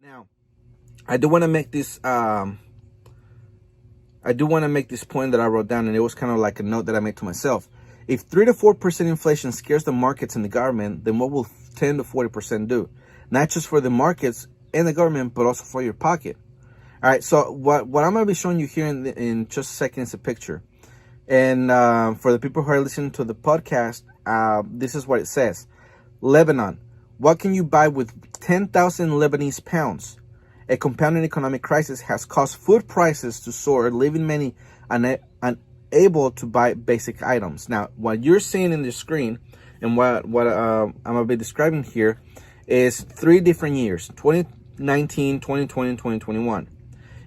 Now, I do want to make this point that I wrote down, and it was kind of like a note that I made to myself. If 3 to 4% inflation scares the markets and the government, then what will 10 to 40% do? Not just for the markets and the government, but also for your pocket. All right, so what I'm going to be showing you here in just a second is a picture. And for the people who are listening to the podcast, this is what it says. Lebanon, what can you buy with 10,000 Lebanese pounds? A compounding economic crisis has caused food prices to soar, leaving many unable to buy basic items. Now, what you're seeing in the screen and what I'm going to be describing here is 3 different years, 2019, 2020, and 2021.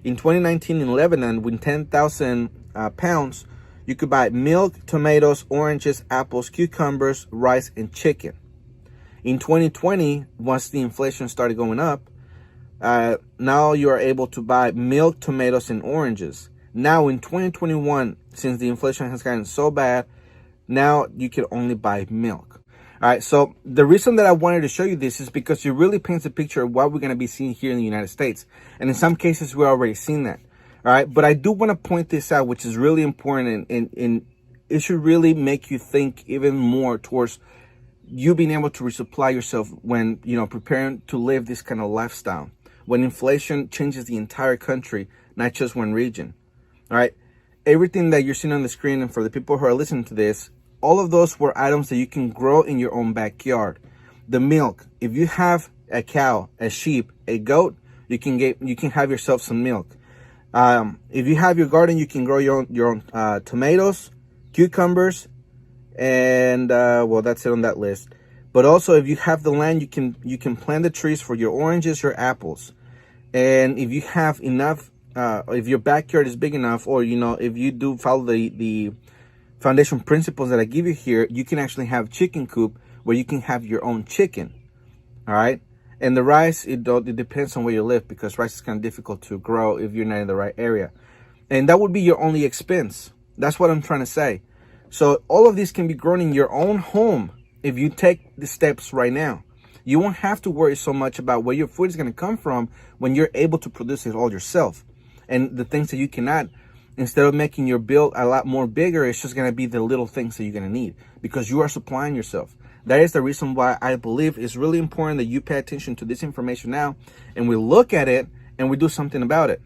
In 2019 in Lebanon, with 10,000 pounds, you could buy milk, tomatoes, oranges, apples, cucumbers, rice, and chicken. In 2020, once the inflation started going up, now you are able to buy milk, tomatoes, and oranges. Now in 2021, since the inflation has gotten so bad, now you can only buy milk. All right, so the reason that I wanted to show you this is because it really paints a picture of what we're going to be seeing here in the United States. And in some cases, we're already seeing that. All right, but I do want to point this out, which is really important, and it should really make you think even more towards you being able to resupply yourself when, preparing to live this kind of lifestyle. When inflation changes the entire country, not just one region. All right, everything that you're seeing on the screen, and for the people who are listening to this, all of those were items that you can grow in your own backyard. The milk, if you have a cow, a sheep, a goat, you can have yourself some milk. If you have your garden, you can grow your own tomatoes, cucumbers, and that's it on that list. But also, if you have the land, you can plant the trees for your oranges, your apples. And if you have enough, if your backyard is big enough, or if you do follow the foundation principles that I give you here, you can actually have chicken coop where you can have your own chicken. All right. And the rice, it depends on where you live, because rice is kind of difficult to grow if you're not in the right area. And that would be your only expense. That's what I'm trying to say. So all of these can be grown in your own home if you take the steps right now. You won't have to worry so much about where your food is going to come from when you're able to produce it all yourself. And the things that you cannot, instead of making your bill a lot more bigger, it's just going to be the little things that you're going to need, because you are supplying yourself. That is the reason why I believe it's really important that you pay attention to this information now, and we look at it and we do something about it.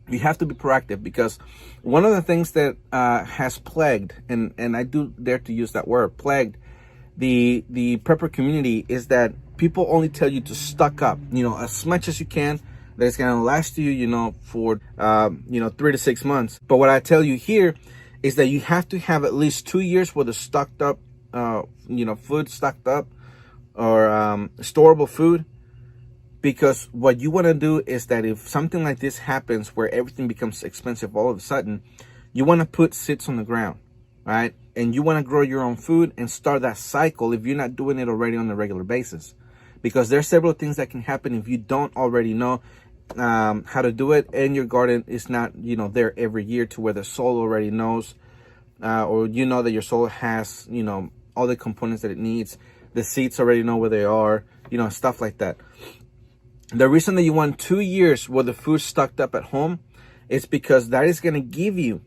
You have to be proactive, because one of the things that has plagued, and I do dare to use that word, plagued the prepper community, is that people only tell you to stock up, as much as you can, that it's going to last you, for, 3 to 6 months. But what I tell you here is that you have to have at least 2 years worth of stocked up, food stocked up, or storable food. Because what you want to do is that if something like this happens where everything becomes expensive all of a sudden, you want to put seeds on the ground, right? And you want to grow your own food and start that cycle if you're not doing it already on a regular basis. Because there's several things that can happen if you don't already know how to do it, and your garden is not, there every year to where the soil already knows, or that your soil has, all the components that it needs. The seeds already know where they are, stuff like that. The reason that you want 2 years worth of food stocked up at home is because that is going to give you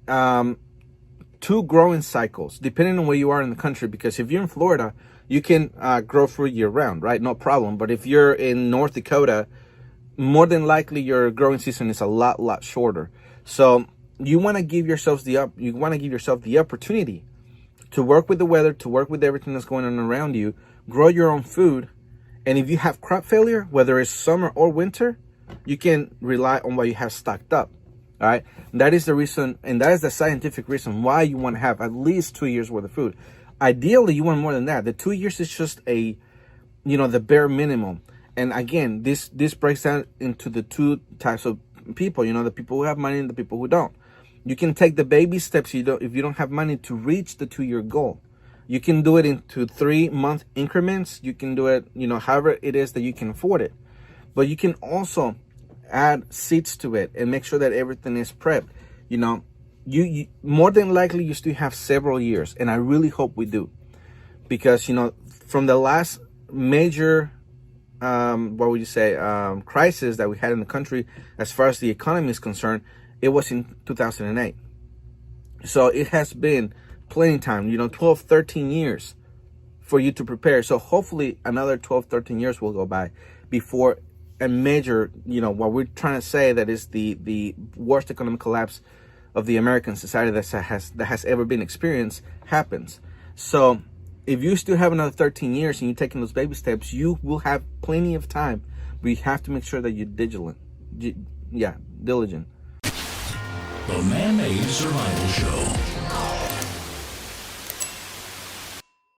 2 growing cycles, depending on where you are in the country. Because if you're in Florida, you can grow fruit year round, right? No problem. But if you're in North Dakota, more than likely your growing season is a lot shorter. So you want to give yourself the opportunity to work with the weather, to work with everything that's going on around you, grow your own food. And if you have crop failure, whether it's summer or winter, you can rely on what you have stocked up. All right. That is the reason, and that is the scientific reason why you want to have at least 2 years worth of food. Ideally, you want more than that. The 2 years is just the bare minimum. And again, this breaks down into the 2 types of people, the people who have money and the people who don't. You can take the baby steps if you don't have money to reach the 2-year goal. You can do it into 3-month increments. You can do it, however it is that you can afford it. But you can also add seeds to it and make sure that everything is prepped. You more than likely you still have several years, and I really hope we do, because from the last major what would you say, crisis that we had in the country as far as the economy is concerned, it was in 2008. So it has been plenty of time, 12, 13 years for you to prepare. So hopefully another 12, 13 years will go by before a major, what we're trying to say that is the worst economic collapse of the American society that has ever been experienced happens. So if you still have another 13 years and you're taking those baby steps, you will have plenty of time, but you have to make sure that you're diligent. The Man-Made Survival Show.